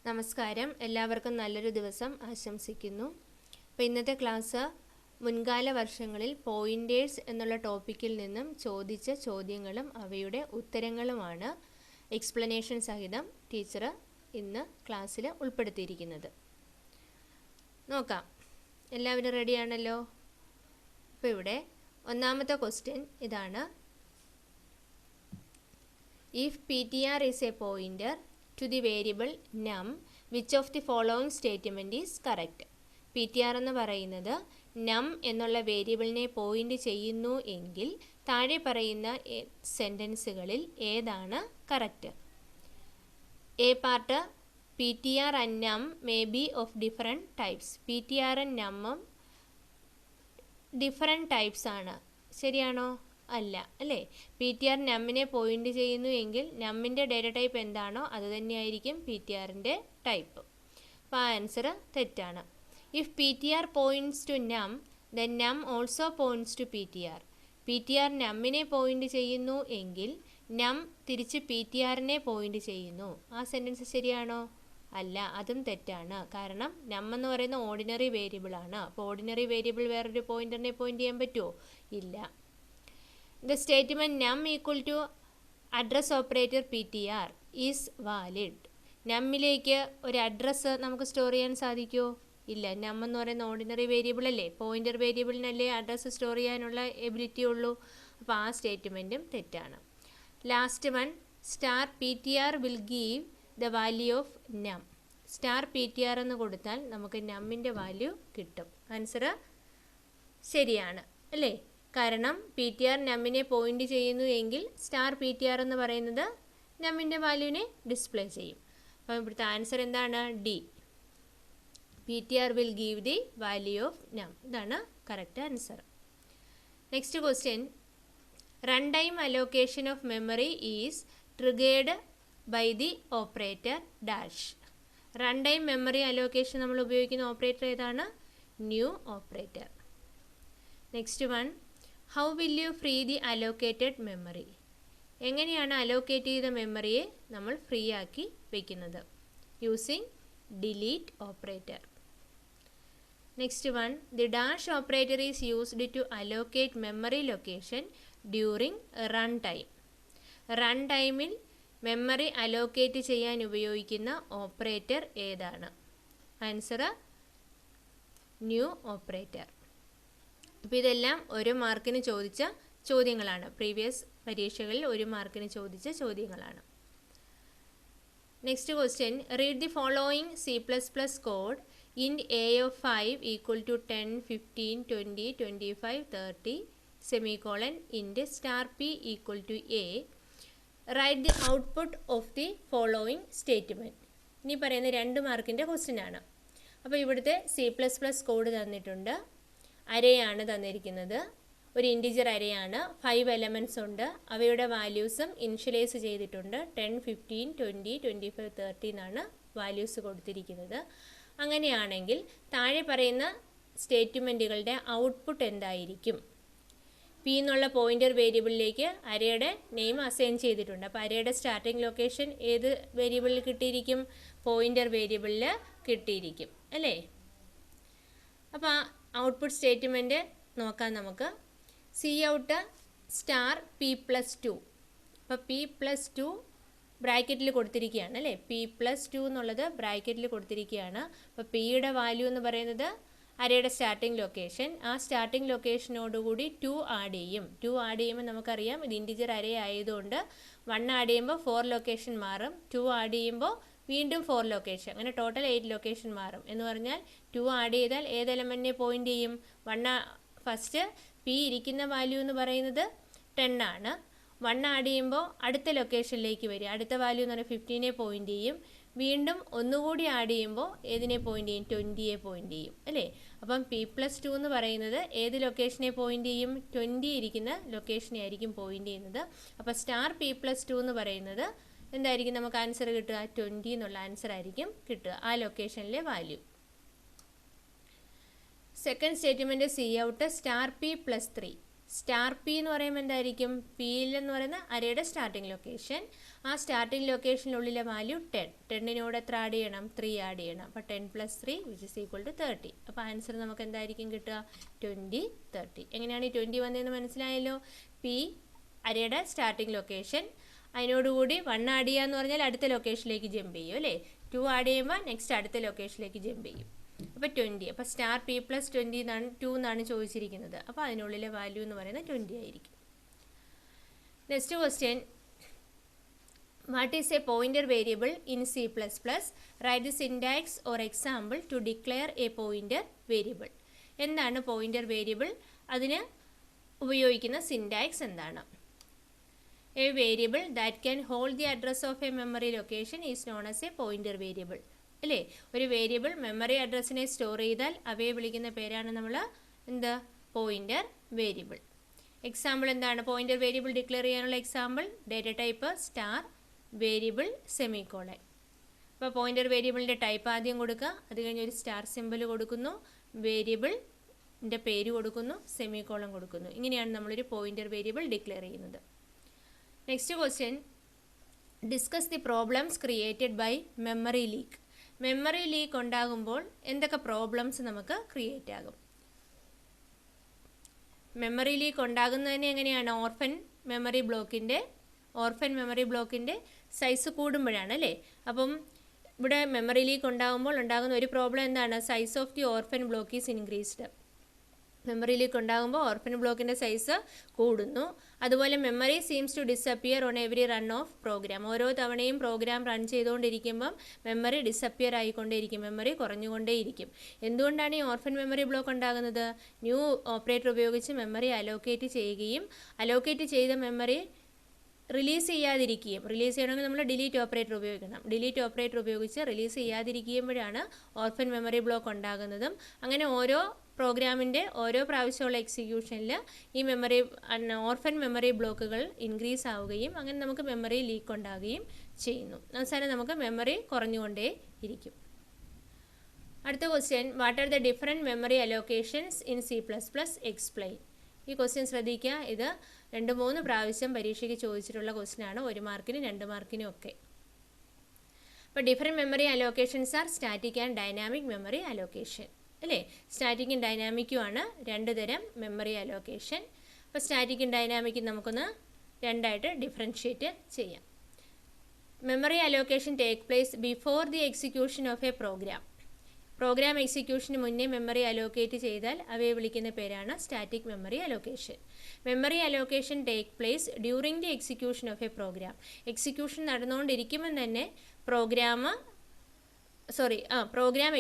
നമസ്കാരം, എല്ലാവർക്കും നല്ലൊരു ദിവസം ആശംസിക്കുന്നു. അപ്പോൾ ഇന്നത്തെ ക്ലാസ് മുൻകാല വർഷങ്ങളിൽ പോയിൻറ്റേഴ്സ് എന്നുള്ള ടോപ്പിക്കിൽ നിന്നും ചോദിച്ച ചോദ്യങ്ങളും അവയുടെ ഉത്തരങ്ങളുമാണ് എക്സ്പ്ലനേഷൻ സഹിതം ടീച്ചർ ഇന്ന് ക്ലാസ്സിൽ ഉൾപ്പെടുത്തിയിരിക്കുന്നത്. നോക്കാം, എല്ലാവരും റെഡിയാണല്ലോ? അപ്പോൾ ഇവിടെ ഒന്നാമത്തെ ക്വസ്റ്റ്യൻ ഇതാണ്. If PTR is a pointer to the variable num, which of the following statement is correct? PTR എന്ന് പറയുന്നത് num എന്നുള്ള വേരിയബിളിനെ പോയിന്റ് ചെയ്യുന്നു എങ്കിൽ താഴെ പറയുന്ന സെൻറ്റൻസുകളിൽ ഏതാണ് correct? A part, PTR and num may be of different types. PTR and num different types ആണ്. ശരിയാണോ? അല്ല അല്ലേ? PTR നമ്മിനെ പോയിന്റ് ചെയ്യുന്നു എങ്കിൽ നമ്മിൻ്റെ ഡേറ്റ ടൈപ്പ് എന്താണോ അത് തന്നെയായിരിക്കും PTRൻ്റെ ടൈപ്പ്. അപ്പോൾ ആ ആൻസർ തെറ്റാണ്. If PTR points to num, then num also points to PTR. PTR നമ്മിനെ പോയിന്റ് ചെയ്യുന്നു എങ്കിൽ നം തിരിച്ച് PTRനെ പോയിന്റ് ചെയ്യുന്നു. ആ സെൻറ്റൻസ് ശരിയാണോ? അല്ല, അതും തെറ്റാണ്. കാരണം നം എന്ന് പറയുന്ന ഓർഡിനറി വേരിയബിൾ ആണ്. അപ്പോൾ ഓർഡിനറി വേരിയബിൾ വേറൊരു പോയിന്ററിനെ പോയിന്റ് ചെയ്യാൻ പറ്റുമോ? ഇല്ല. The statement num equal to address operator PTR is valid. നമ്മിലേക്ക് ഒരു അഡ്രസ്സ് നമുക്ക് സ്റ്റോർ ചെയ്യാൻ സാധിക്കുമോ? ഇല്ല. നം എന്ന് പറയുന്ന ഓർഡിനറി വേരിയബിൾ അല്ലേ, പോയിന്റർ വേരിയബിളിനല്ലേ അഡ്രസ്സ് സ്റ്റോർ ചെയ്യാനുള്ള എബിലിറ്റി ഉള്ളൂ. അപ്പോൾ ആ സ്റ്റേറ്റ്മെൻറ്റും തെറ്റാണ്. Last one, star PTR will give the value of num. Star PTR എന്ന് കൊടുത്താൽ നമുക്ക് നമ്മിൻ്റെ വാല്യൂ കിട്ടും. ആൻസർ ശരിയാണ് അല്ലേ? കാരണം PTR നമ്മിനെ പോയിന്റ് ചെയ്യുന്നു എങ്കിൽ സ്റ്റാർ PTR എന്ന് പറയുന്നത് നമ്മിൻ്റെ വാല്യൂവിനെ ഡിസ്പ്ലേ ചെയ്യും. അപ്പോൾ ഇവിടുത്തെ ആൻസർ എന്താണ്? D. PTR will give the value of num. ഇതാണ് correct answer. Next question, run time allocation of memory is triggered by the operator dash. Run time memory allocation നമ്മൾ ഉപയോഗിക്കുന്ന operator ഏതാണ്? New operator. Next one, how will you free the allocated memory? എങ്ങനെയാണ് allocate ചെയ്ത മെമ്മറിയെ നമ്മൾ free ആക്കി വയ്ക്കുന്നത്? Using delete operator. Next one, the dash operator is used to allocate memory location during run time. Run ടൈമിൽ memory allocate ചെയ്യാൻ ഉപയോഗിക്കുന്ന operator ഏതാണ്? Answer new operator. അപ്പോൾ ഇതെല്ലാം ഒരു മാർക്കിന് ചോദിച്ച ചോദ്യങ്ങളാണ്. പ്രീവിയസ് പരീക്ഷകളിൽ ഒരു മാർക്കിന് ചോദിച്ച ചോദ്യങ്ങളാണ്. Next question, read the following C++ code int a of 5 equal to 10, 15, 20, 25, 30 semicolon int star p equal to a. Write the output of the following statement. ഇനി പറയുന്ന 2 മാർക്കിൻ്റെ ക്വസ്റ്റ്യൻ ആണ്. അപ്പോൾ ഇവിടുത്തെ C++ കോഡ് തന്നിട്ടുണ്ട്. അരയാണ് തന്നിരിക്കുന്നത്. ഒരു ഇൻറ്റിജർ അരയാണ്. 5 എലമെൻറ്റ്സ് ഉണ്ട്. അവയുടെ വാല്യൂസും ഇനിഷ്യലൈസ് ചെയ്തിട്ടുണ്ട്. 10, 15, 20, 25, 30 എന്നാണ് വാല്യൂസ് കൊടുത്തിരിക്കുന്നത്. അങ്ങനെയാണെങ്കിൽ താഴെ പറയുന്ന സ്റ്റേറ്റ്മെൻറ്റുകളുടെ ഔട്ട്പുട്ട് എന്തായിരിക്കും? പി എന്നുള്ള പോയിന്റർ വേരിയബിളിലേക്ക് അരയുടെ നെയിം അസൈൻ ചെയ്തിട്ടുണ്ട്. അപ്പോൾ അരയുടെ സ്റ്റാർട്ടിംഗ് ലൊക്കേഷൻ ഏത് വേരിയബിളിൽ കിട്ടിയിരിക്കും? പോയിന്റർ വേരിയബിളിൽ കിട്ടിയിരിക്കും അല്ലേ? അപ്പോൾ ഔട്ട്പുട്ട് സ്റ്റേറ്റ്മെൻറ്റ് നോക്കാം നമുക്ക്. C out star p+2. അപ്പോൾ p+2 ബ്രാക്കറ്റിൽ കൊടുത്തിരിക്കുകയാണ് അല്ലേ? p+2 എന്നുള്ളത് ബ്രാക്കറ്റിൽ കൊടുത്തിരിക്കുകയാണ്. അപ്പോൾ പിയുടെ വാല്യൂ എന്ന് പറയുന്നത് അരയുടെ സ്റ്റാർട്ടിംഗ് ലൊക്കേഷൻ. ആ സ്റ്റാർട്ടിംഗ് ലൊക്കേഷനോടുകൂടി 2 ആഡ് ചെയ്യും. 2 ആഡ് ചെയ്യുമ്പോൾ നമുക്കറിയാം ഇത് ഇൻറ്റിജർ അരേ ആയതുകൊണ്ട് 1 ആഡ് ചെയ്യുമ്പോൾ 4 ലൊക്കേഷൻ മാറും. 2 ആഡ് ചെയ്യുമ്പോൾ വീണ്ടും 4 ലൊക്കേഷൻ, അങ്ങനെ ടോട്ടൽ 8 ലൊക്കേഷൻ മാറും. എന്ന് പറഞ്ഞാൽ 2 ആഡ് ചെയ്താൽ ഏത് എലമെൻറ്റിനെ പോയിന്റ് ചെയ്യും? 1. ഫസ്റ്റ് പി ഇരിക്കുന്ന വാല്യൂ എന്ന് പറയുന്നത് 10 ആണ്. 1 ആഡ് ചെയ്യുമ്പോൾ അടുത്ത ലൊക്കേഷനിലേക്ക് വരും. അടുത്ത വാല്യൂ എന്ന് പറഞ്ഞാൽ 15നെ പോയിന്റ് ചെയ്യും. വീണ്ടും ഒന്നുകൂടി ആഡ് ചെയ്യുമ്പോൾ ഏതിനെ പോയിന്റ് ചെയ്യും? 20യെ പോയിന്റ് ചെയ്യും അല്ലേ? അപ്പം p+2 എന്ന് പറയുന്നത് ഏത് ലൊക്കേഷനെ പോയിന്റ് ചെയ്യും? 20 ഇരിക്കുന്ന ലൊക്കേഷനെ ആയിരിക്കും പോയിന്റ് ചെയ്യുന്നത്. അപ്പോൾ സ്റ്റാർ p+2 എന്ന് പറയുന്നത് എന്തായിരിക്കും നമുക്ക് ആൻസർ കിട്ടുക? 20 എന്നുള്ള ആൻസർ ആയിരിക്കും കിട്ടുക, ആ ലൊക്കേഷനിലെ value. Second statement, C out star p+3. Star P എന്ന് പറയുമ്പോൾ എന്തായിരിക്കും? പിയിൽ എന്ന് പറയുന്ന അരയുടെ സ്റ്റാർട്ടിംഗ് ലൊക്കേഷൻ. ആ സ്റ്റാർട്ടിംഗ് ലൊക്കേഷനിലുള്ളിലെ വാല്യൂ 10. 10നോട് എത്ര ആഡ് ചെയ്യണം? 3 ആഡ് ചെയ്യണം. അപ്പോൾ 10 + 3 = 30. അപ്പോൾ ആൻസർ നമുക്ക് എന്തായിരിക്കും കിട്ടുക? 20, 30. എങ്ങനെയാണ് ഈ 20 വന്നതെന്ന് മനസ്സിലായല്ലോ? പി അരയുടെ സ്റ്റാർട്ടിംഗ് ലൊക്കേഷൻ, അതിനോടുകൂടി 1 ആഡ് ചെയ്യുക എന്ന് പറഞ്ഞാൽ അടുത്ത ലൊക്കേഷനിലേക്ക് ജമ്പ് ചെയ്യും അല്ലേ? 2 ആഡ് ചെയ്യുമ്പോൾ നെക്സ്റ്റ് അടുത്ത ലൊക്കേഷനിലേക്ക് ജമ്പ് ചെയ്യും. അപ്പോൾ 20. അപ്പോൾ സ്റ്റാർ പി + 20 എന്നാണ് 2 എന്നാണ് ചോദിച്ചിരിക്കുന്നത്. അപ്പോൾ അതിനുള്ളിലെ വാല്യൂ എന്ന് പറയുന്നത് 20 ആയിരിക്കും. Next question, what is a pointer variable in C++? Write the syntax or example to declare a pointer variable. എന്താണ് പോയിന്റർ വേരിയബിൾ? അതിന് ഉപയോഗിക്കുന്ന സിൻടാക്സ് എന്താണ്? A variable that can hold the address of a memory location is known as a pointer variable അല്ലേ? ഒരു variable memory അഡ്രസ്സിനെ store ചെയ്താൽ അവയെ വിളിക്കുന്ന പേരാണ് നമ്മൾ എന്ത്? Pointer variable. എക്സാമ്പിൾ എന്താണ്? പോയിന്റർ വേരിയബിൾ ഡിക്ലെയർ ചെയ്യാനുള്ള example data type star variable semicolon. അപ്പോൾ പോയിന്റർ വേരിയബിളിൻ്റെ ടൈപ്പ് ആദ്യം കൊടുക്കുക, അത് കഴിഞ്ഞ് ഒരു സ്റ്റാർ സിമ്പിൾ കൊടുക്കുന്നു, വേരിയബിളിൻ്റെ പേര് കൊടുക്കുന്നു, സെമിക്കോളൻ കൊടുക്കുന്നു. ഇങ്ങനെയാണ് നമ്മളൊരു പോയിന്റർ വേരിയബിൾ ഡിക്ലെയർ ചെയ്യുന്നത്. Next question, discuss the problems created by memory leak. Memory leak ഉണ്ടാകുമ്പോൾ എന്തൊക്കെ പ്രോബ്ലംസ് നമുക്ക് ക്രിയേറ്റ് ആകും? മെമ്മറി ലീക്ക് ഉണ്ടാകുന്നതിന് എങ്ങനെയാണ്? ഓർഫൻ മെമ്മറി ബ്ലോക്കിൻ്റെ സൈസ് കൂടുമ്പോഴാണ് അല്ലേ? അപ്പം ഇവിടെ മെമ്മറി ലീക്ക് ഉണ്ടാകുമ്പോൾ ഉണ്ടാകുന്ന ഒരു പ്രോബ്ലം എന്താണ്? Size of the orphan block is increased. Memory leak ഉണ്ടാകുമ്പോൾ ഓർഫൻ ബ്ലോക്കിൻ്റെ സൈസ് കൂടുന്നു. അതുപോലെ memory seems to disappear on every run of program. ഓരോ തവണയും പ്രോഗ്രാം റൺ ചെയ്തുകൊണ്ടിരിക്കുമ്പം മെമ്മറി ഡിസപ്പിയർ ആയിക്കൊണ്ടേയിരിക്കും, മെമ്മറി കുറഞ്ഞുകൊണ്ടേയിരിക്കും. എന്തുകൊണ്ടാണ് ഈ ഓർഫൻ മെമ്മറി ബ്ലോക്ക് ഉണ്ടാകുന്നത്? ന്യൂ ഓപ്പറേറ്റർ ഉപയോഗിച്ച് മെമ്മറി അലോക്കേറ്റ് ചെയ്യുകയും അലോക്കേറ്റ് ചെയ്ത മെമ്മറി റിലീസ് ചെയ്യണമെങ്കിൽ നമ്മൾ ഡിലീറ്റ് ഓപ്പറേറ്റർ ഉപയോഗിക്കണം. ഡിലീറ്റ് ഓപ്പറേറ്റർ ഉപയോഗിച്ച് റിലീസ് ചെയ്യാതിരിക്കുമ്പോഴാണ് ഓർഫൻ മെമ്മറി ബ്ലോക്ക് ഉണ്ടാകുന്നതും. അങ്ങനെ ഓരോ പ്രോഗ്രാമിൻ്റെ ഓരോ പ്രാവശ്യമുള്ള എക്സിക്യൂഷനിൽ ഈ ഓർഫൻ മെമ്മറി ബ്ലോക്കുകൾ ഇൻക്രീസ് ആവുകയും അങ്ങനെ നമുക്ക് മെമ്മറി ലീക്ക് ഉണ്ടാകുകയും ചെയ്യുന്നു. അവസാനം നമുക്ക് മെമ്മറി കുറഞ്ഞുകൊണ്ടേ ഇരിക്കും. അടുത്ത question, what are the different memory allocations in C++? Explain. ഈ ക്വസ്റ്റ്യൻ ശ്രദ്ധിക്കുക. ഇത് 2-3 പ്രാവശ്യം പരീക്ഷയ്ക്ക് ചോദിച്ചിട്ടുള്ള ക്വസ്റ്റ്യനാണ്. 1 മാർക്കിനും 2 മാർക്കിനും ഒക്കെ. അപ്പോൾ different memory allocations are static and dynamic memory allocation അല്ലേ? സ്റ്റാറ്റിക്കും ഡൈനാമിക്കുമാണ് 2 തരം മെമ്മറി അലോക്കേഷൻ. അപ്പോൾ സ്റ്റാറ്റിക്കും ഡൈനാമിക്കും നമുക്കൊന്ന് 2ആയിട്ട് ഡിഫറൻഷ്യേറ്റ് ചെയ്യാം. Memory allocation take place before the execution of a program എക്സിക്യൂഷന് മുന്നേ മെമ്മറി അലോക്കേറ്റ് ചെയ്താൽ അവയെ വിളിക്കുന്ന പേരാണ് static memory allocation. Memory allocation take place during the execution of a execution നടന്നുകൊണ്ടിരിക്കുമ്പോൾ തന്നെ പ്രോഗ്രാം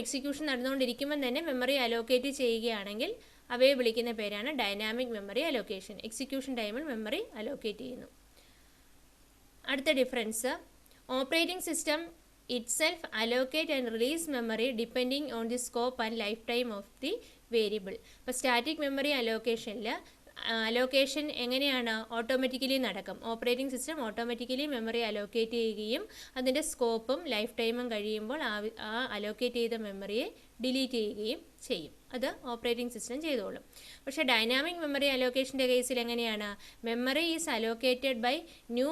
എക്സിക്യൂഷൻ നടന്നുകൊണ്ടിരിക്കുമ്പോൾ തന്നെ മെമ്മറി അലോക്കേറ്റ് ചെയ്യുകയാണെങ്കിൽ അവയെ വിളിക്കുന്ന പേരാണ് ഡൈനാമിക് മെമ്മറി അലോക്കേഷൻ. എക്സിക്യൂഷൻ ടൈമിൽ മെമ്മറി അലോക്കേറ്റ് ചെയ്യുന്നു. അടുത്ത difference, operating system itself allocate and release memory depending on the scope and lifetime of the variable. അപ്പോൾ സ്റ്റാറ്റിക് മെമ്മറി അലോക്കേഷൻ എങ്ങനെയാണ്? ഓട്ടോമാറ്റിക്കലി നടക്കും. Operating system automatically memory allocate ചെയ്യുകയും അതിൻ്റെ സ്കോപ്പും life ടൈമും കഴിയുമ്പോൾ ആ അലോക്കേറ്റ് ചെയ്ത മെമ്മറിയെ ഡിലീറ്റ് ചെയ്യുകയും ചെയ്യും. അത് ഓപ്പറേറ്റിംഗ് സിസ്റ്റം ചെയ്തോളും. പക്ഷേ ഡൈനാമിക് മെമ്മറി അലോക്കേഷൻ്റെ കേസിൽ എങ്ങനെയാണ്? Memory is allocated by new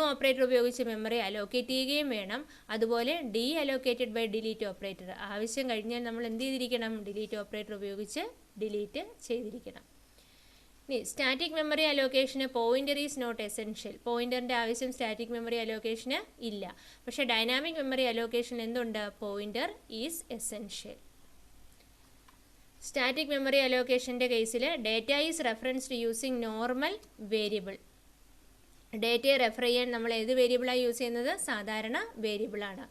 operator ഉപയോഗിച്ച് മെമ്മറി അലോക്കേറ്റ് ചെയ്യുകയും വേണം. അതുപോലെ deallocated by delete operator. ആവശ്യം കഴിഞ്ഞാൽ നമ്മൾ എന്ത് ചെയ്തിരിക്കണം? ഡിലീറ്റ് ഓപ്പറേറ്റർ ഉപയോഗിച്ച് ഡിലീറ്റ് ചെയ്തിരിക്കണം. ഇനി സ്റ്റാറ്റിക് മെമ്മറി അലോക്കേഷന് പോയിന്റർ ഈസ് നോട്ട് എസെൻഷ്യൽ. പോയിന്ററിൻ്റെ ആവശ്യം സ്റ്റാറ്റിക് മെമ്മറി അലോക്കേഷന് ഇല്ല. പക്ഷേ ഡൈനാമിക് മെമ്മറി അലോക്കേഷൻ എന്തുണ്ട്? Pointer is essential. Static memory അലോക്കേഷൻ്റെ കേസിൽ data is referenced using normal variable. ഡേറ്റയെ റെഫർ ചെയ്യാൻ നമ്മൾ ഏത് വേരിയബിളാണ് യൂസ് ചെയ്യുന്നത്? സാധാരണ വേരിയബിളാണ്.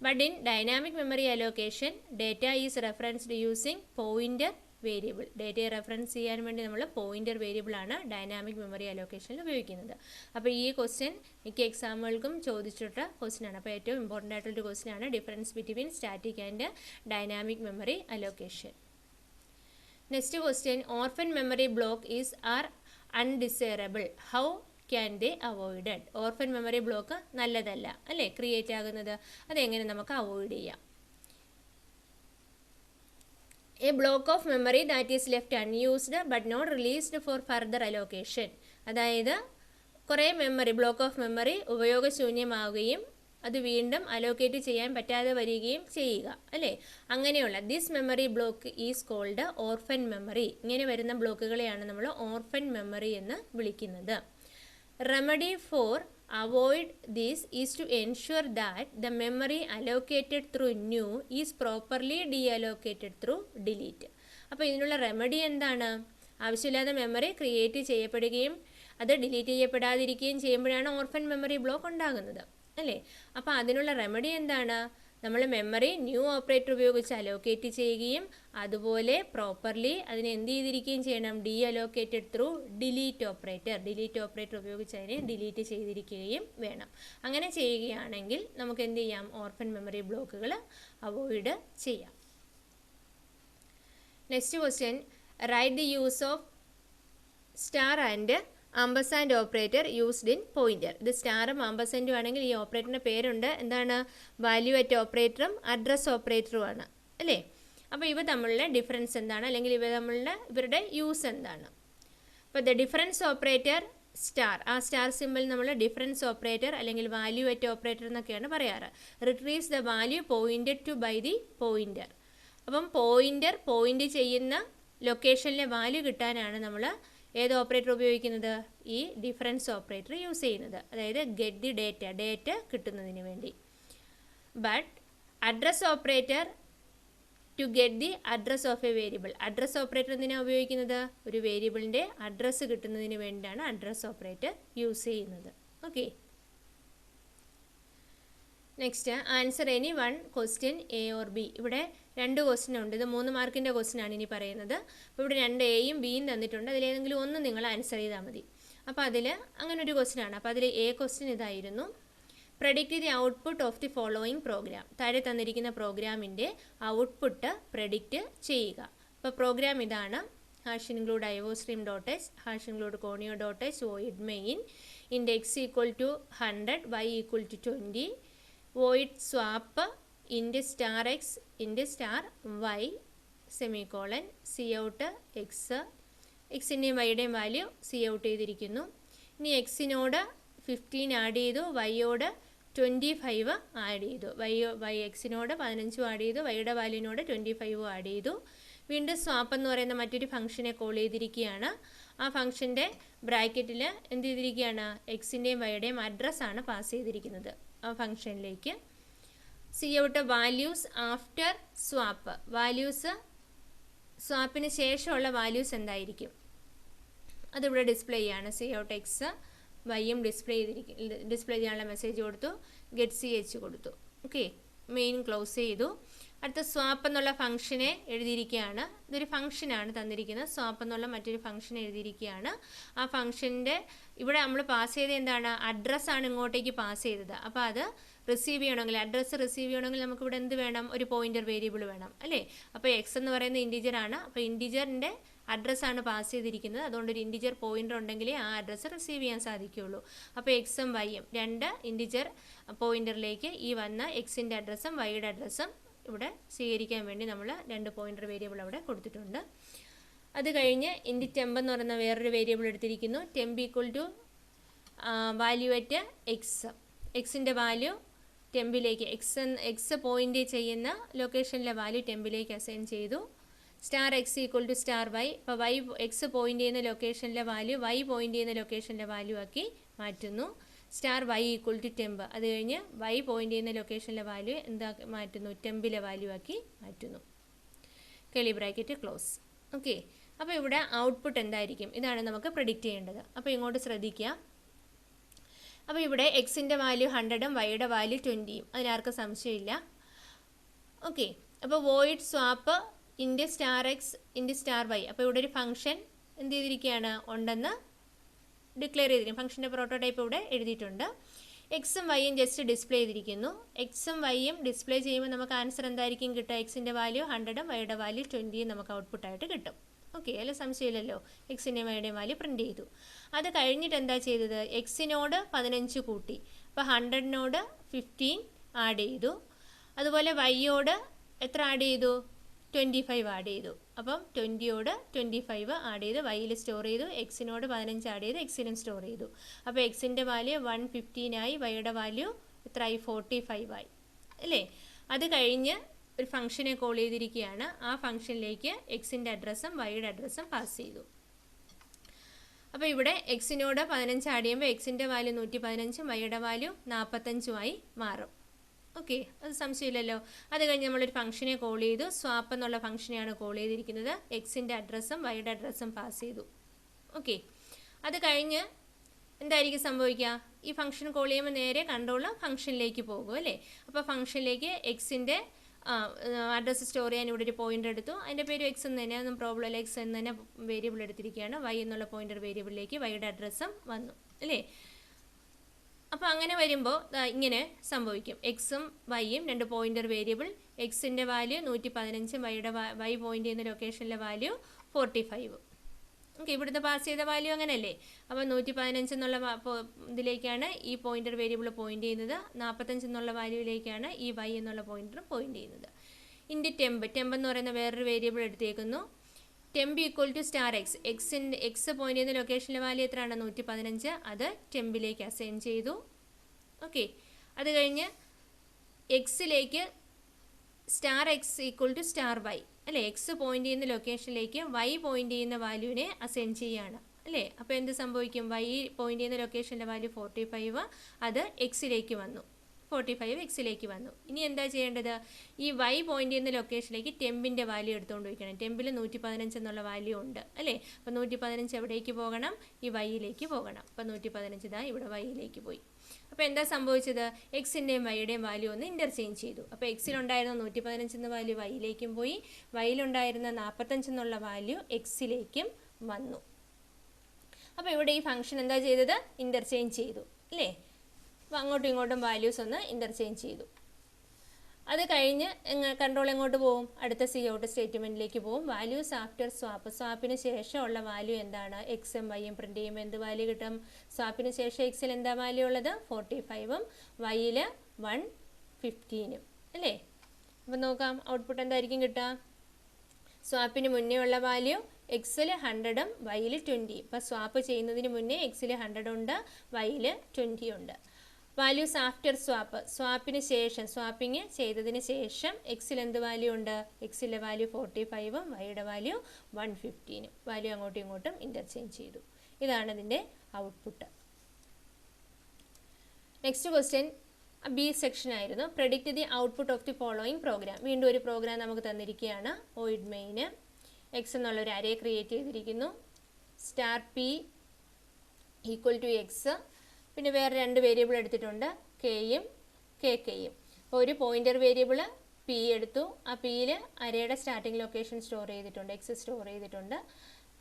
But in dynamic memory allocation data is referenced using pointer variable. ഡേറ്റയെ റെഫറൻസ് ചെയ്യാൻ വേണ്ടി നമ്മൾ പോയിന്റർ വേരിയബിളാണ് ഡൈനാമിക് മെമ്മറി അലോക്കേഷനിൽ ഉപയോഗിക്കുന്നത്. അപ്പോൾ ഈ ക്വസ്റ്റ്യൻ മിക്ക എക്സാമുകൾക്കും ചോദിച്ചിട്ട ക്വസ്റ്റ്യനാണ്. അപ്പോൾ ഏറ്റവും ഇമ്പോർട്ടൻ്റ് ആയിട്ടുള്ളൊരു ക്വസ്റ്റ്യനാണ് difference between static and dynamic memory allocation. Next question, orphan memory block are undesirable. How can they avoided? Orphan memory block നല്ലതല്ല അല്ലേ ക്രിയേറ്റ് ആകുന്നത്? അതെങ്ങനെ നമുക്ക് അവോയ്ഡ് ചെയ്യാം? A block of memory that is left unused but not released for further allocation. അതായത് കുറേ memory, block of memory ഉപയോഗശൂന്യമാവുകയും അത് വീണ്ടും അലോക്കേറ്റ് ചെയ്യാൻ പറ്റാതെ വരികയും ചെയ്യുക, അല്ലേ? അങ്ങനെയുള്ള this memory block is called orphan memory. ഇങ്ങനെ വരുന്ന ബ്ലോക്കുകളെയാണ് നമ്മൾ ഓർഫൻ മെമ്മറി എന്ന് വിളിക്കുന്നത്. Remedy for avoid this is to ensure that the memory allocated through new is properly deallocated through delete. അപ്പോൾ ഇതിനുള്ള റെമഡി എന്താണ്? ആവശ്യമില്ലാത്ത മെമ്മറി ക്രിയേറ്റ് ചെയ്യപ്പെടുകയും അത് ഡിലീറ്റ് ചെയ്യപ്പെടാതിരിക്കുകയും ചെയ്യുമ്പോഴാണ് ഓർഫൻ മെമ്മറി ബ്ലോക്ക് ഉണ്ടാകുന്നത്, അല്ലേ? അപ്പോൾ അതിനുള്ള റെമഡി എന്താണ്? നമ്മൾ മെമ്മറി ന്യൂ ഓപ്പറേറ്റർ ഉപയോഗിച്ച് അലോക്കേറ്റ് ചെയ്യുകയും അതുപോലെ പ്രോപ്പർലി അതിനെ എന്ത് ചെയ്തിരിക്കുകയും ചെയ്യണം? Deallocated through delete operator. Delete operator ഉപയോഗിച്ച് അതിനെ ഡിലീറ്റ് ചെയ്തിരിക്കുകയും വേണം. അങ്ങനെ ചെയ്യുകയാണെങ്കിൽ നമുക്ക് എന്ത് ചെയ്യാം? ഓർഫൻ മെമ്മറി ബ്ലോക്കുകൾ അവോയ്ഡ് ചെയ്യാം. Next question, write the use of star and ampersand operator used in pointer. ഇത് സ്റ്റാറും ആംബർസാൻഡും ആണെങ്കിൽ ഈ ഓപ്പറേറ്ററിൻ്റെ പേരുണ്ട്, എന്താണ്? വാല്യൂ അറ്റ് ഓപ്പറേറ്ററും അഡ്രസ് ഓപ്പറേറ്ററുമാണ്, അല്ലേ? അപ്പോൾ ഇവ തമ്മിലുള്ള ഡിഫറൻസ് എന്താണ്, അല്ലെങ്കിൽ ഇവരുടെ യൂസ് എന്താണ്? അപ്പോൾ ദ ഡിഫറൻസ് ഓപ്പറേറ്റർ സ്റ്റാർ, ആ സ്റ്റാർ സിമ്പിൾ നമ്മൾ ഡിഫറൻസ് ഓപ്പറേറ്റർ അല്ലെങ്കിൽ വാല്യൂ അറ്റ് ഓപ്പറേറ്റർ എന്നൊക്കെയാണ് പറയാറ്. Retrieves the value pointed to by the pointer. അപ്പം പോയിന്റ് ചെയ്യുന്ന ലൊക്കേഷനിലെ വാല്യൂ കിട്ടാനാണ് നമ്മൾ ഏത് ഓപ്പറേറ്റർ ഉപയോഗിക്കുന്നത്? ഈ ഡിഫറൻസ് ഓപ്പറേറ്റർ യൂസ് ചെയ്യുന്നത്. അതായത് ഗെറ്റ് ദി ഡേറ്റ കിട്ടുന്നതിന് വേണ്ടി. But address operator to get the address of a variable. Address operator എന്തിനാണ് ഉപയോഗിക്കുന്നത്? ഒരു വേരിയബിളിൻ്റെ അഡ്രസ്സ് കിട്ടുന്നതിന് വേണ്ടിയാണ് അഡ്രസ് ഓപ്പറേറ്റർ യൂസ് ചെയ്യുന്നത്. Okay, next, answer any one question A or B. ഇവിടെ 2 ക്വസ്റ്റ്യൻ ഉണ്ട്. ഇത് 3 മാർക്കിൻ്റെ ക്വസ്റ്റ്യൻ ആണ് ഇനി പറയുന്നത്. അപ്പോൾ ഇവിടെ 2 എയും ബിയും തന്നിട്ടുണ്ട്. അതിലേതെങ്കിലും ഒന്ന് നിങ്ങൾ ആൻസർ ചെയ്താൽ മതി. അപ്പോൾ അതിൽ അങ്ങനെ ഒരു ക്വസ്റ്റ്യൻ ആണ്. അപ്പോൾ അതിൽ എ ക്വസ്റ്റ്യൻ ഇതായിരുന്നു, predict the output of the following program. താഴെ തന്നിരിക്കുന്ന പ്രോഗ്രാമിൻ്റെ ഔട്ട്പുട്ട് പ്രഡിക്റ്റ് ചെയ്യുക. അപ്പോൾ പ്രോഗ്രാം ഇതാണ്: #include iostream.h, #include conio.h, void main, int x equal to 100, y equal to 20, void swap int star x int star y semicolon cout എക്സിൻ്റെയും വൈയുടെയും value cout ചെയ്തിരിക്കുന്നു. ഇനി എക്സിനോട് 15 ആഡ് ചെയ്തു, വൈയോട് 25 ആഡ് ചെയ്തു. എക്സിനോട് 15 ആഡ് ചെയ്തു, വൈയുടെ വാല്യൂവിനോട് 25 ആഡ് ചെയ്തു. വീണ്ടും സ്വാപ്പ് എന്ന് പറയുന്ന മറ്റൊരു ഫംഗ്ഷനെ കോൾ ചെയ്തിരിക്കുകയാണ്. ആ ഫംഗ്ഷൻ്റെ ബ്രാക്കറ്റിൽ എന്ത് ചെയ്തിരിക്കുകയാണ്? എക്സിൻ്റെയും വൈയുടെയും അഡ്രസ്സാണ് പാസ് ചെയ്തിരിക്കുന്നത് ആ ഫംഗ്ഷനിലേക്ക്. cout values after swap. Values സ്വാപ്പിന് ശേഷമുള്ള വാല്യൂസ് എന്തായിരിക്കും അതിവിടെ ഡിസ്പ്ലേ ചെയ്യാണ്. cout എക്സ് വൈയും ഡിസ്പ്ലേ ചെയ്യാനുള്ള മെസ്സേജ് കൊടുത്തു, ഗെറ്റ് ch കൊടുത്തു. ഓക്കെ, മെയിൻ ക്ലോസ് ചെയ്തു. അടുത്ത സ്വാപ്പ് എന്നുള്ള ഫംഗ്ഷനെ എഴുതിയിരിക്കുകയാണ്. ഇതൊരു ഫംഗ്ഷനാണ് തന്നിരിക്കുന്നത്. സ്വാപ്പ് എന്നുള്ള മറ്റൊരു ഫംഗ്ഷൻ എഴുതിയിരിക്കുകയാണ്. ആ ഫംഗ്ഷൻ്റെ ഇവിടെ നമ്മൾ പാസ് ചെയ്തത് എന്താണ്? അഡ്രസ്സാണ് ഇങ്ങോട്ടേക്ക് പാസ് ചെയ്തത്. അപ്പോൾ അത് റിസീവ് ചെയ്യണമെങ്കിൽ, അഡ്രസ്സ് റിസീവ് ചെയ്യണമെങ്കിൽ നമുക്കിവിടെ എന്ത് വേണം? ഒരു പോയിൻ്റർ വേരിയബിൾ വേണം, അല്ലേ? അപ്പോൾ എക്സ് എന്ന് പറയുന്നത് ഇൻറ്റിജറാണ്. അപ്പോൾ ഇൻറ്റിജറിൻ്റെ അഡ്രസ്സാണ് പാസ് ചെയ്തിരിക്കുന്നത്. അതുകൊണ്ട് ഒരു ഇൻറ്റിജർ പോയിൻ്റർ ഉണ്ടെങ്കിലേ ആ അഡ്രസ്സ് റിസീവ് ചെയ്യാൻ സാധിക്കുകയുള്ളൂ. അപ്പോൾ എക്സും വൈയും 2 ഇൻറ്റിജർ പോയിൻ്ററിലേക്ക് ഈ വന്ന എക്സിൻ്റെ അഡ്രസ്സും വൈയുടെ അഡ്രസ്സും ഇവിടെ സ്വീകരിക്കാൻ വേണ്ടി നമ്മൾ 2 പോയിൻ്റർ വേരിയബിൾ അവിടെ കൊടുത്തിട്ടുണ്ട്. അത് കഴിഞ്ഞ് ഇൻറ്റി ടെമ്പ് എന്ന് പറയുന്ന വേറൊരു വേരിയബിൾ എടുത്തിരിക്കുന്നു. Temp equal to value at X. എക്സിൻ്റെ വാല്യൂ ടെമ്പിലേക്ക്, എക്സ് പോയിൻ്റ് ചെയ്യുന്ന ലൊക്കേഷനിലെ വാല്യൂ ടെമ്പിലേക്ക് അസൈൻ ചെയ്തു. Star X equal to star Y. അപ്പോൾ വൈ എക്സ് പോയിൻ്റ് ചെയ്യുന്ന ലൊക്കേഷനിലെ വാല്യൂ വൈ പോയിൻ്റ് ചെയ്യുന്ന ലൊക്കേഷനിലെ വാല്യൂ ആക്കി മാറ്റുന്നു. Star Y equal to temp. അത് കഴിഞ്ഞ് വൈ പോയിൻ്റ് ചെയ്യുന്ന ലൊക്കേഷനിലെ വാല്യൂ എന്താക്കി മാറ്റുന്നു? ടെമ്പിലെ വാല്യൂ ആക്കി മാറ്റുന്നു. Curly bracket close. ഓക്കെ, അപ്പോൾ ഇവിടെ ഔട്ട്പുട്ട് എന്തായിരിക്കും? ഇതാണ് നമുക്ക് പ്രെഡിക്റ്റ് ചെയ്യേണ്ടത്. അപ്പോൾ ഇങ്ങോട്ട് ശ്രദ്ധിക്കുക. അപ്പോൾ ഇവിടെ എക്സിൻ്റെ വാല്യൂ 100ഉം വൈയുടെ വാല്യൂ 20ഉം, അതിലാർക്കും സംശയമില്ല. ഓക്കെ, അപ്പോൾ void swap int star X int star Y. അപ്പോൾ ഇവിടെ ഒരു ഫംഗ്ഷൻ എന്ത് ചെയ്തിരിക്കുകയാണ്? ഉണ്ടെന്ന് ഡിക്ലെയർ ചെയ്തിരിക്കും. ഫംഗ്ഷൻ്റെ പ്രോട്ടോടൈപ്പ് ഇവിടെ എഴുതിയിട്ടുണ്ട്. എക്സും വൈയും ജസ്റ്റ് ഡിസ്പ്ലേ ചെയ്തിരിക്കുന്നു. എക്സും വൈയും ഡിസ്പ്ലേ ചെയ്യുമ്പോൾ നമുക്ക് ആൻസർ എന്തായിരിക്കും കിട്ടുക? എക്സിൻ്റെ വാല്യൂ 100ഉം വൈയുടെ വാല്യൂ 20ഉം നമുക്ക് ഔട്ട്പുട്ടായിട്ട് കിട്ടും. ഓക്കെ, അല്ല സംശയമില്ലല്ലോ. എക്സിൻ്റെയും വൈയുടെയും വാല്യൂ പ്രിൻറ്റ് ചെയ്തു. അത് കഴിഞ്ഞിട്ട് എന്താ ചെയ്തത്? എക്സിനോട് 15 കൂട്ടി. അപ്പോൾ 100നോട് 15 ആഡ് ചെയ്തു. അതുപോലെ വൈയോട് എത്ര ആഡ് ചെയ്തു? 25 ആഡ് ചെയ്തു. അപ്പം 20യോട് 25 ആഡ് ചെയ്ത് വൈയിൽ സ്റ്റോർ ചെയ്തു. എക്സിനോട് 15 ആഡ് ചെയ്ത് എക്സിനും സ്റ്റോർ ചെയ്തു. അപ്പോൾ എക്സിൻ്റെ വാല്യൂ 115 ആയി, വൈയുടെ വാല്യൂ എത്രയായി? 45 ആയി അല്ലേ. അത് കഴിഞ്ഞ് ഒരു ഫംഗ്ഷനെ കോൾ ചെയ്തിരിക്കുകയാണ്. ആ ഫംഗ്ഷനിലേക്ക് എക്സിൻ്റെ അഡ്രസ്സും വൈയുടെ അഡ്രസ്സും പാസ് ചെയ്തു. അപ്പോൾ ഇവിടെ എക്സിനോട് 15 ആഡ് ചെയ്യുമ്പോൾ എക്സിൻ്റെ വാല്യൂ 115ഉം വൈയുടെ വാല്യൂ 45ഉമായി മാറും. ഓക്കെ, അത് സംശയമില്ലല്ലോ. അത് കഴിഞ്ഞ് നമ്മളൊരു ഫംഗ്ഷനെ കോൾ ചെയ്തു. സ്വാപ്പ് എന്നുള്ള ഫംഗ്ഷനെയാണ് കോൾ ചെയ്തിരിക്കുന്നത്. എക്സിൻ്റെ അഡ്രസ്സും വൈയുടെ അഡ്രസ്സും പാസ് ചെയ്തു. ഓക്കെ, അത് കഴിഞ്ഞ് എന്തായിരിക്കും സംഭവിക്കുക? ഈ ഫംഗ്ഷൻ കോൾ ചെയ്യുമ്പോൾ നേരെ കൺട്രോൾ ഫംഗ്ഷനിലേക്ക് പോകും അല്ലേ. അപ്പോൾ ഫംഗ്ഷനിലേക്ക് എക്സിൻ്റെ അഡ്രസ്സ് സ്റ്റോർ ചെയ്യാൻ ഇവിടെ ഒരു പോയിൻ്റർ എടുത്തു. അതിൻ്റെ പേര് എക്സ് എന്ന് തന്നെ, ഒന്നും പ്രോബ്ലം ഇല്ല. എക്സ് എന്ന് തന്നെ വേരിയബിൾ എടുത്തിരിക്കുകയാണ്. വൈ എന്നുള്ള പോയിൻ്റർ വേരിയബിളിലേക്ക് വൈയുടെ അഡ്രസ്സും വന്നു അല്ലേ. അപ്പോൾ അങ്ങനെ വരുമ്പോൾ ഇങ്ങനെ സംഭവിക്കും. എക്സും വൈയും രണ്ട് പോയിൻ്റർ വേരിയബിൾ. എക്സിൻ്റെ വാല്യൂ 115ഉം വൈയുടെ വൈ പോയിൻ്റ് ചെയ്യുന്ന ലൊക്കേഷനിലെ വാല്യൂ 45. ഓക്കെ, ഇവിടുത്തെ പാസ് ചെയ്ത വാല്യൂ അങ്ങനെയല്ലേ. അപ്പോൾ 115 എന്നുള്ള ഇതിലേക്കാണ് ഈ പോയിൻ്റർ വേരിയബിൾ പോയിൻ്റ് ചെയ്യുന്നത്. 45 എന്നുള്ള വാല്യൂവിലേക്കാണ് ഈ വൈ എന്നുള്ള പോയിൻ്റർ പോയിൻ്റ് ചെയ്യുന്നത്. ഇൻ്റെ ടെമ്പ് എന്ന് പറയുന്ന വേറൊരു വേരിയബിൾ എടുത്തേക്കുന്നു. Temp equal to star X. X point ചെയ്യുന്ന ലൊക്കേഷനിലെ വാല്യൂ എത്രയാണ്? 115. അത് ടെമ്പിലേക്ക് അസൈൻ ചെയ്തു. ഓക്കെ, അത് കഴിഞ്ഞ് എക്സിലേക്ക് star X equal to star Y അല്ലേ. എക്സ് പോയിൻ്റ് ചെയ്യുന്ന ലൊക്കേഷനിലേക്ക് വൈ പോയിൻ്റ് ചെയ്യുന്ന വാല്യൂവിനെ അസൈൻ ചെയ്യുകയാണ് അല്ലേ. അപ്പോൾ എന്ത് സംഭവിക്കും? വൈ പോയിൻ്റ് ചെയ്യുന്ന ലൊക്കേഷൻ്റെ വാല്യൂ 45, അത് എക്സിലേക്ക് വന്നു. 45 എക്സിലേക്ക് വന്നു. ഇനി എന്താ ചെയ്യേണ്ടത്? ഈ വൈ പോയിൻ്റ് ചെയ്യുന്ന ലൊക്കേഷനിലേക്ക് ടെമ്പിൻ്റെ വാല്യൂ എടുത്തുകൊണ്ട് വയ്ക്കണം. ടെമ്പിൽ 115 എന്നുള്ള വാല്യൂ ഉണ്ട് അല്ലേ. അപ്പോൾ 115 എവിടേക്ക് പോകണം? ഈ വൈയിലേക്ക് പോകണം. അപ്പോൾ 115 ഇതാ ഇവിടെ വൈയിലേക്ക് പോയി. അപ്പോൾ എന്താ സംഭവിച്ചത്? എക്സിൻ്റെയും വൈയുടെയും വാല്യൂ ഒന്ന് ഇൻ്റർചേഞ്ച് ചെയ്തു. അപ്പോൾ എക്സിലുണ്ടായിരുന്ന 115 എന്ന വാല്യൂ വൈയിലേക്കും പോയി, വൈയിലുണ്ടായിരുന്ന 45 എന്നുള്ള വാല്യൂ എക്സിലേക്കും വന്നു. അപ്പോൾ ഇവിടെ ഈ ഫംഗ്ഷൻ എന്താ ചെയ്തത്? ഇൻ്റർചേഞ്ച് ചെയ്തു അല്ലേ. അപ്പോൾ അങ്ങോട്ടും ഇങ്ങോട്ടും വാല്യൂസ് ഒന്ന് ഇൻ്റർചേഞ്ച് ചെയ്തു. അത് കഴിഞ്ഞ് കൺട്രോൾ എങ്ങോട്ട് പോകും? അടുത്ത സി ഔട്ട് സ്റ്റേറ്റ്മെൻറ്റിലേക്ക് പോകും. Values after swap. സ്വാപ്പിന് ശേഷമുള്ള വാല്യൂ എന്താണ്? എക്സും വൈയും പ്രിൻറ്റ് ചെയ്യുമ്പോൾ എന്ത് വാല്യൂ കിട്ടും? സ്വാപ്പിന് ശേഷം എക്സിൽ എന്താ വാല്യൂ ഉള്ളത്? 45ഉം വൈയിൽ 115ഉം അല്ലേ. അപ്പോൾ നോക്കാം ഔട്ട്പുട്ട് എന്തായിരിക്കും കിട്ടുക? സ്വാപ്പിന് മുന്നേ ഉള്ള വാല്യൂ എക്സിൽ 100ഉം വൈയിൽ 20. ഇപ്പോൾ സ്വാപ്പ് ചെയ്യുന്നതിന് മുന്നേ എക്സിൽ 100 ഉണ്ട്, വൈയിൽ 20 ഉണ്ട്. Values after swap. സ്വാപ്പിന് ശേഷം, സ്വാപ്പിങ് ചെയ്തതിന് ശേഷം എക്സിൽ എന്ത് വാല്യൂ ഉണ്ട്? എക്സിലെ വാല്യൂ 45ഉം വൈയുടെ വാല്യൂ 115ഉം. വാല്യൂ അങ്ങോട്ടും ഇങ്ങോട്ടും ഇൻ്റർചേഞ്ച് ചെയ്തു. ഇതാണ് ഇതിൻ്റെ output. Next question B section ആയിരുന്നു. Predict the output of the following program. വീണ്ടും ഒരു പ്രോഗ്രാം നമുക്ക് തന്നിരിക്കുകയാണ്. വോയിഡ് മെയിൻ എക്സ് എന്നുള്ളൊരു അറേ ക്രിയേറ്റ് ചെയ്തിരിക്കുന്നു. Star P equal to X. പിന്നെ വേറെ രണ്ട് വേരിയബിൾ എടുത്തിട്ടുണ്ട്, കെയും കെയും. അപ്പോൾ ഒരു പോയിൻ്റർ വേരിയബിൾ പി എടുത്തു. ആ പിയിൽ അരയുടെ സ്റ്റാർട്ടിംഗ് ലൊക്കേഷൻ സ്റ്റോർ ചെയ്തിട്ടുണ്ട്, എക്സ് സ്റ്റോർ ചെയ്തിട്ടുണ്ട്.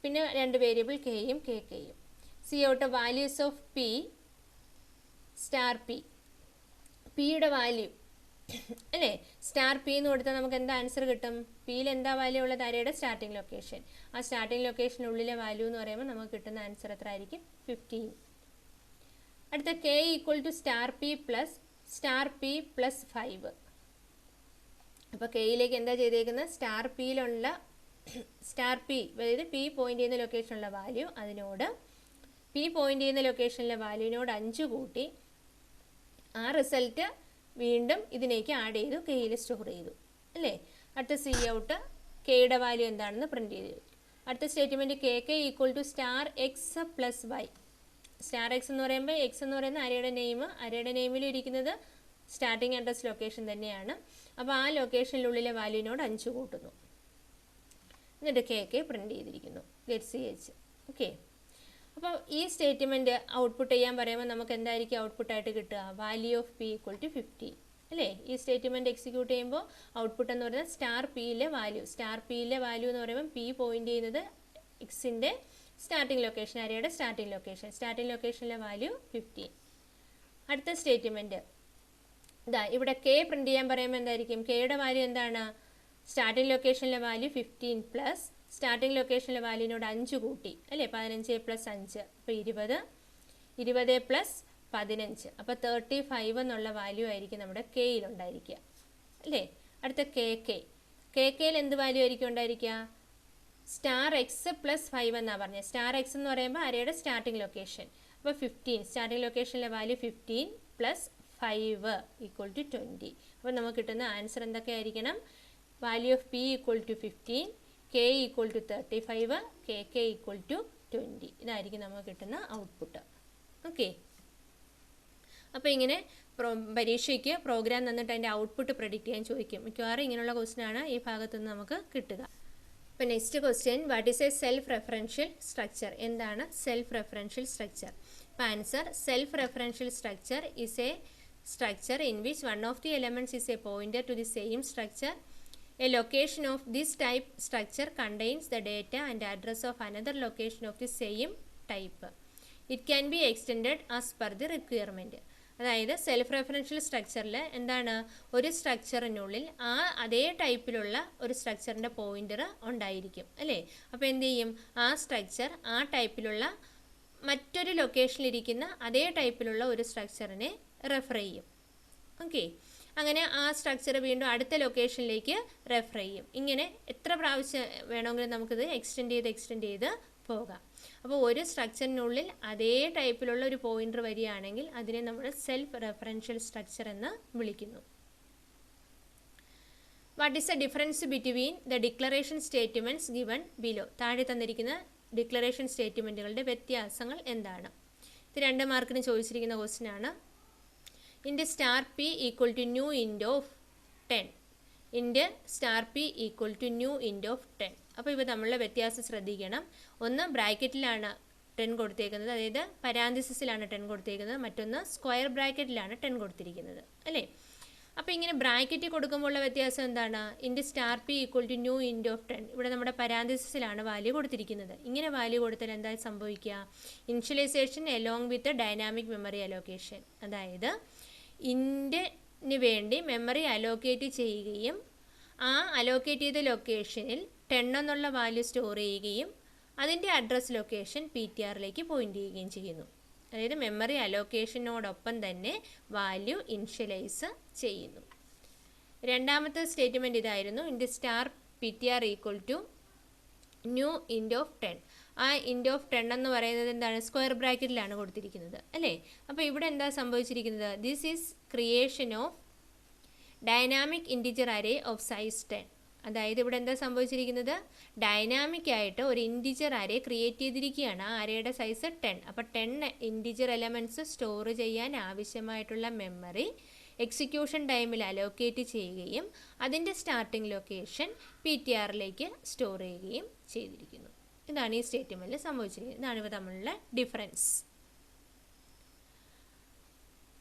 പിന്നെ രണ്ട് വേരിയബിൾ കെയും കെയും. C out values of P star P. പിയുടെ വാല്യൂ അല്ലേ. സ്റ്റാർ പി എന്ന് കൊടുത്താൽ നമുക്ക് എന്താ ആൻസർ കിട്ടും? പിയിൽ എന്താ വാല്യൂ ഉള്ളത്? അരയുടെ സ്റ്റാർട്ടിംഗ് ലൊക്കേഷൻ. ആ സ്റ്റാർട്ടിംഗ് ലൊക്കേഷനുള്ളിലെ വാല്യൂ എന്ന് പറയുമ്പോൾ നമുക്ക് കിട്ടുന്ന ആൻസർ എത്ര ആയിരിക്കും? 15. അടുത്ത K equal to star P plus 5. അപ്പോൾ കെയിലേക്ക് എന്താ ചെയ്തേക്കുന്നത്? സ്റ്റാർ പിയിലുള്ള സ്റ്റാർ പി, അതായത് പി പോയിൻ്റ് ചെയ്യുന്ന ലൊക്കേഷനുള്ള വാല്യൂ, അതിനോട് പി പോയിൻ്റ് ചെയ്യുന്ന ലൊക്കേഷനിലെ വാല്യൂവിനോട് 5 കൂട്ടി ആ റിസൾട്ട് വീണ്ടും ഇതിലേക്ക് ആഡ് ചെയ്തു, കെയിൽ സ്റ്റോർ ചെയ്തു അല്ലേ. അടുത്ത സി ഔട്ട് കെയുടെ വാല്യൂ എന്താണെന്ന് പ്രിൻറ്റ് ചെയ്തു. അടുത്ത statement K equal to star X plus Y. Star X എന്ന് പറയുമ്പോൾ എക്സ് എന്ന് പറയുന്ന അരയുടെ നെയിം, അരയുടെ നെയിമിൽ ഇരിക്കുന്നത് സ്റ്റാർട്ടിംഗ് അഡ്രസ് ലൊക്കേഷൻ തന്നെയാണ്. അപ്പോൾ ആ ലൊക്കേഷനിലുള്ളിലെ വാല്യൂവിനോട് 5 കൂട്ടുന്നു. എന്നിട്ട് കെ പ്രിൻറ്റ് ചെയ്തിരിക്കുന്നു, ഗെറ്റ് സി എച്ച്. ഓക്കെ, അപ്പോൾ ഈ സ്റ്റേറ്റ്മെൻറ്റ് ഔട്ട്പുട്ട് ചെയ്യാൻ പറയുമ്പോൾ നമുക്ക് എന്തായിരിക്കും ഔട്ട്പുട്ടായിട്ട് കിട്ടുക? Value of P equal to 50 അല്ലേ. ഈ സ്റ്റേറ്റ്മെൻറ്റ് എക്സിക്യൂട്ട് ചെയ്യുമ്പോൾ ഔട്ട്പുട്ട് എന്ന് പറയുന്നത് സ്റ്റാർ പിയിലെ വാല്യൂ എന്ന് പറയുമ്പോൾ പി പോയിൻ്റ് ചെയ്യുന്നത് എക്സിൻ്റെ സ്റ്റാർട്ടിംഗ് ലൊക്കേഷൻ, അരയുടെ സ്റ്റാർട്ടിംഗ് ലൊക്കേഷനിലെ വാല്യൂ 15. അടുത്ത സ്റ്റേറ്റ്മെൻറ്റ് ഇതാ, ഇവിടെ കെ പ്രിൻറ്റ് ചെയ്യാൻ പറയുമ്പോൾ എന്തായിരിക്കും? കെയുടെ വാല്യൂ എന്താണ്? സ്റ്റാർട്ടിംഗ് ലൊക്കേഷനിലെ വാല്യൂ 15 പ്ലസ് സ്റ്റാർട്ടിംഗ് ലൊക്കേഷനിലെ വാല്യൂവിനോട് 5 കൂട്ടി അല്ലേ. 15 പ്ലസ് 5 അപ്പോൾ 20 പ്ലസ് 15 അപ്പോൾ 35 എന്നുള്ള വാല്യൂ ആയിരിക്കും നമ്മുടെ കെയിലുണ്ടായിരിക്കുക അല്ലേ. അടുത്ത കെ കെയിൽ എന്ത് വാല്യൂ ആയിരിക്കും ഉണ്ടായിരിക്കുക? സ്റ്റാർ എക്സ് പ്ലസ് 5 എന്നാണ് പറഞ്ഞത്. സ്റ്റാർ എക്സ് എന്ന് പറയുമ്പോൾ അരയുടെ സ്റ്റാർട്ടിംഗ് ലൊക്കേഷൻ. അപ്പോൾ 15 സ്റ്റാർട്ടിംഗ് ലൊക്കേഷനിലെ വാല്യൂ 15 പ്ലസ് 5 ഈക്വൽ ടു 20. അപ്പോൾ നമുക്ക് കിട്ടുന്ന ആൻസർ എന്തൊക്കെയായിരിക്കണം? Value of P equal to 15, K equal to 35, K equal to 20. ഇതായിരിക്കും നമുക്ക് കിട്ടുന്ന ഔട്ട്പുട്ട്. ഓക്കെ. അപ്പോൾ ഇങ്ങനെ പരീക്ഷയ്ക്ക് പ്രോഗ്രാം തന്നിട്ട് അതിൻ്റെ ഔട്ട്പുട്ട് പ്രെഡിക്റ്റ് ചെയ്യാൻ ചോദിക്കും. മിക്കവാറും ഇങ്ങനെയുള്ള ക്വസ്റ്റ്യനാണ് ഈ ഭാഗത്തു നിന്ന് നമുക്ക് കിട്ടുക. അപ്പോൾ next question, what is A self referential structure? എന്താണ് സെൽഫ് റെഫറൻഷ്യൽ സ്ട്രക്ചർ? അപ്പോൾ answer, self referential structure is A structure in which one of the elements is a pointer to the same structure. A location of this type structure contains the data and address of another location of the same type. It can be extended as per the requirement. അതായത് self referential സ്ട്രക്ചറിൽ എന്താണ്, ഒരു സ്ട്രക്ചറിനുള്ളിൽ അതേ ടൈപ്പിലുള്ള ഒരു സ്ട്രക്ചറിൻ്റെ pointer ഉണ്ടായിരിക്കും അല്ലേ. അപ്പോൾ എന്ത് ചെയ്യും, ആ സ്ട്രക്ചർ ആ ടൈപ്പിലുള്ള മറ്റൊരു ലൊക്കേഷനിലിരിക്കുന്ന അതേ ടൈപ്പിലുള്ള ഒരു സ്ട്രക്ചറിനെ റെഫർ ചെയ്യും. ഓക്കെ. അങ്ങനെ ആ സ്ട്രക്ചർ വീണ്ടും അടുത്ത ലൊക്കേഷനിലേക്ക് റെഫർ ചെയ്യും. ഇങ്ങനെ എത്ര പ്രാവശ്യം വേണമെങ്കിലും നമുക്കിത് എക്സ്റ്റെൻഡ് ചെയ്ത് പോകാം. അപ്പോൾ ഒരു സ്ട്രക്ചറിനുള്ളിൽ അതേ ടൈപ്പിലുള്ള ഒരു പോയിന്റർ വരികയാണെങ്കിൽ അതിനെ നമ്മൾ സെൽഫ് റെഫറൻഷ്യൽ സ്ട്രക്ചർ എന്ന് വിളിക്കുന്നു. What is the difference between the declaration statements given below? താഴെ തന്നിരിക്കുന്ന ഡിക്ലറേഷൻ സ്റ്റേറ്റ്മെൻറ്റുകളുടെ വ്യത്യാസങ്ങൾ എന്താണ്? ഇത് 2 മാർക്കിന് ചോദിച്ചിരിക്കുന്ന ക്വസ്റ്റ്യൻ ആണ്. Int star P equal to new int of 10. Int star P equal to new int of 10. അപ്പോൾ ഇവ തമ്മിലുള്ള വ്യത്യാസം ശ്രദ്ധിക്കണം. ഒന്ന് ബ്രാക്കറ്റിലാണ് 10 കൊടുത്തേക്കുന്നത്, അതായത് പരാന്തസിസിലാണ് 10 കൊടുത്തേക്കുന്നത്. മറ്റൊന്ന് സ്ക്വയർ ബ്രാക്കറ്റിലാണ് 10 കൊടുത്തിരിക്കുന്നത് അല്ലേ. അപ്പോൾ ഇങ്ങനെ ബ്രാക്കറ്റിൽ കൊടുക്കുമ്പോഴുള്ള വ്യത്യാസം എന്താണ്? Int star P equal to new int of 10. ഇവിടെ നമ്മുടെ പരാന്തസിസിലാണ് വാല്യൂ കൊടുത്തിരിക്കുന്നത്. ഇങ്ങനെ വാല്യൂ കൊടുത്താൽ എന്താ സംഭവിക്കുക? Initialization along with dynamic memory allocation. അതായത് ഇൻറ്റിന് വേണ്ടി മെമ്മറി അലോക്കേറ്റ് ചെയ്യുകയും ആ അലോക്കേറ്റ് ചെയ്ത ലൊക്കേഷനിൽ 10 എന്നുള്ള വാല്യൂ സ്റ്റോർ ചെയ്യുകയും അതിൻ്റെ അഡ്രസ് ലൊക്കേഷൻ PTRലേക്ക് പോയിൻ്റ് ചെയ്യുകയും ചെയ്യുന്നു. അതായത് മെമ്മറി അലോക്കേഷനോടൊപ്പം തന്നെ വാല്യൂ ഇനിഷ്യലൈസ് ചെയ്യുന്നു. രണ്ടാമത്തെ സ്റ്റേറ്റ്മെൻറ്റ് ഇതായിരുന്നു, int star PTR equal to new int of 10. ആ ഇൻറ്റ് ഓഫ് 10 എന്ന് പറയുന്നത് എന്താണ്? സ്ക്വയർ ബ്രാക്കറ്റിലാണ് കൊടുത്തിരിക്കുന്നത് അല്ലേ. അപ്പോൾ ഇവിടെ എന്താ സംഭവിച്ചിരിക്കുന്നത്? This is creation of dynamic integer array of size 10. അതായത് ഇവിടെ എന്താ സംഭവിച്ചിരിക്കുന്നത്? ഡൈനാമിക് ആയിട്ട് ഒരു ഇൻറ്റിജർ അറേ ക്രിയേറ്റ് ചെയ്തിരിക്കുകയാണ്. ആ അറേയുടെ സൈസ് 10. അപ്പോൾ 10 ഇൻറ്റിജർ എലമെൻറ്റ്സ് സ്റ്റോർ ചെയ്യാൻ ആവശ്യമായിട്ടുള്ള മെമ്മറി എക്സിക്യൂഷൻ ടൈമിൽ അലോക്കേറ്റ് ചെയ്യുകയും അതിൻ്റെ സ്റ്റാർട്ടിംഗ് ലൊക്കേഷൻ PTRലേക്ക് സ്റ്റോർ ചെയ്യുകയും ചെയ്തിരിക്കുന്നു. ഇതാണ് ഈ സ്റ്റേറ്റ്മെൻറ്റിൽ സംഭവിച്ചിരിക്കുന്നത്. ഇതാണ് ഇവ തമ്മിലുള്ള ഡിഫറൻസ്.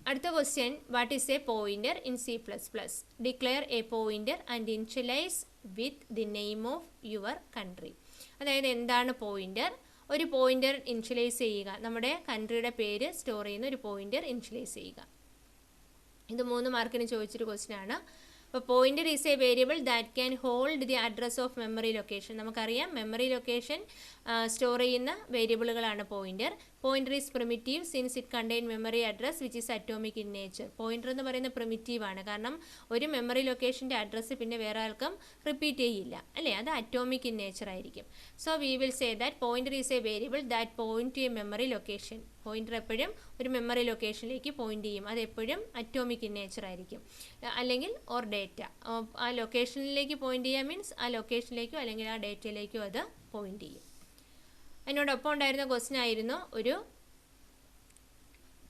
അടുത്ത question, what is a pointer in C++? Declare a pointer and initialise with the name of your country. അതായത് എന്താണ് പോയിന്റർ? ഒരു പോയിന്റർ ഇനിഷ്യലൈസ് ചെയ്യുക, നമ്മുടെ കൺട്രിയുടെ പേര് സ്റ്റോർ ചെയ്യുന്ന ഒരു പോയിന്റർ ഇനിഷ്യലൈസ് ചെയ്യുക. ഇത് 3 മാർക്കിന് ചോദിച്ചൊരു ക്വസ്റ്റ്യൻ ആണ്. അപ്പോൾ pointer is A variable that can hold the address of memory location. നമുക്കറിയാം മെമ്മറി ലൊക്കേഷൻ സ്റ്റോർ ചെയ്യുന്ന വേരിയബിളുകളാണ് pointer. Pointer is primitive since it contain memory address which is atomic in nature. Pointer എന്ന് പറയുന്ന primitive ആണ്, കാരണം ഒരു memory ലൊക്കേഷൻ്റെ address പിന്നെ വേറെ ആൾക്കും റിപ്പീറ്റ് ചെയ്യില്ല അല്ലേ. അത് അറ്റോമിക് ഇൻ നേച്ചർ ആയിരിക്കും. So we will say that pointer is A variable that point two A memory location. Pointer എപ്പോഴും ഒരു മെമ്മറി ലൊക്കേഷനിലേക്ക് പോയിന്റ് ചെയ്യും. അതെപ്പോഴും അറ്റോമിക് ഇൻ നേച്ചർ ആയിരിക്കും. അല്ലെങ്കിൽ ഓർ ഡേറ്റ, ആ ലൊക്കേഷനിലേക്ക് പോയിന്റ് ചെയ്യുക മീൻസ് ആ ലൊക്കേഷനിലേക്കോ അല്ലെങ്കിൽ ആ ഡേറ്റയിലേക്കോ അത് പോയിന്റ് ചെയ്യും. അതിനോടൊപ്പം ഉണ്ടായിരുന്ന ക്വസ്റ്റ്യൻ ആയിരുന്നു, ഒരു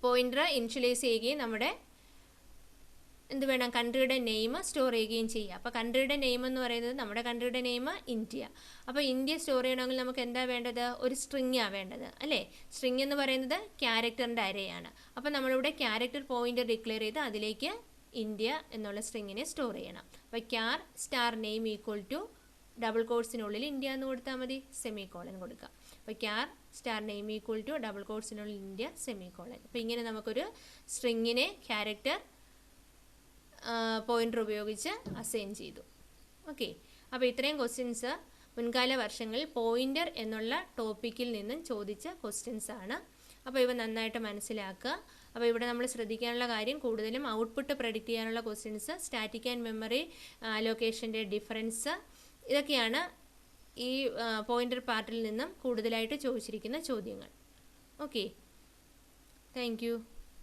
പോയിന്റർ ഇനിഷ്യലൈസ് ചെയ്യുകയും നമ്മുടെ എന്ത് വേണം, കൺട്രിയുടെ നെയിം സ്റ്റോർ ചെയ്യുകയും ചെയ്യുക. അപ്പോൾ കൺട്രിയുടെ നെയിം എന്ന് പറയുന്നത് നമ്മുടെ കൺട്രിയുടെ നെയിം ഇന്ത്യ. അപ്പോൾ ഇന്ത്യ സ്റ്റോർ ചെയ്യണമെങ്കിൽ നമുക്ക് എന്താ വേണ്ടത്? ഒരു സ്ട്രിങ്ങാണ് വേണ്ടത് അല്ലേ. സ്ട്രിങ് എന്ന് പറയുന്നത് ക്യാരക്ടറിൻ്റെ അരയാണ്. അപ്പോൾ നമ്മളിവിടെ ക്യാരക്ടർ പോയിന്റർ ഡിക്ലെയർ ചെയ്ത് അതിലേക്ക് ഇന്ത്യ എന്നുള്ള സ്ട്രിങ്ങിനെ സ്റ്റോർ ചെയ്യണം. അപ്പോൾ char star name equal to double കോട്ട്സിനുള്ളിൽ ഇന്ത്യ എന്ന് കൊടുത്താൽ മതി, സെമിക്കോളൻ കൊടുക്കുക. അപ്പോൾ char star name equal to double കോട്ട്സിനുള്ളിൽ ഇന്ത്യ സെമിക്കോളൻ. അപ്പോൾ ഇങ്ങനെ നമുക്കൊരു സ്ട്രിങ്ങിനെ ക്യാരക്ടർ പോയിന്റർ ഉപയോഗിച്ച് അസൈൻ ചെയ്തു. ഓക്കെ. അപ്പോൾ ഇത്രയും ക്വസ്റ്റ്യൻസ് മുൻകാല വർഷങ്ങളിൽ പോയിന്റർ എന്നുള്ള ടോപ്പിക്കിൽ നിന്നും ചോദിച്ച ക്വസ്റ്റ്യൻസ് ആണ്. അപ്പോൾ ഇവ നന്നായിട്ട് മനസ്സിലാക്കുക. അപ്പോൾ ഇവിടെ നമ്മൾ ശ്രദ്ധിക്കാനുള്ള കാര്യം കൂടുതലും ഔട്ട്പുട്ട് പ്രെഡിക്റ്റ് ചെയ്യാനുള്ള ക്വസ്റ്റ്യൻസ്, സ്റ്റാറ്റിക് ആൻഡ് മെമ്മറി അലോക്കേഷൻ്റെ ഡിഫറൻസ്, ഇതൊക്കെയാണ് ഈ പോയിന്റർ പാർട്ടിൽ നിന്നും കൂടുതലായിട്ട് ചോദിച്ചിരിക്കുന്ന ചോദ്യങ്ങൾ. Okay, thank U.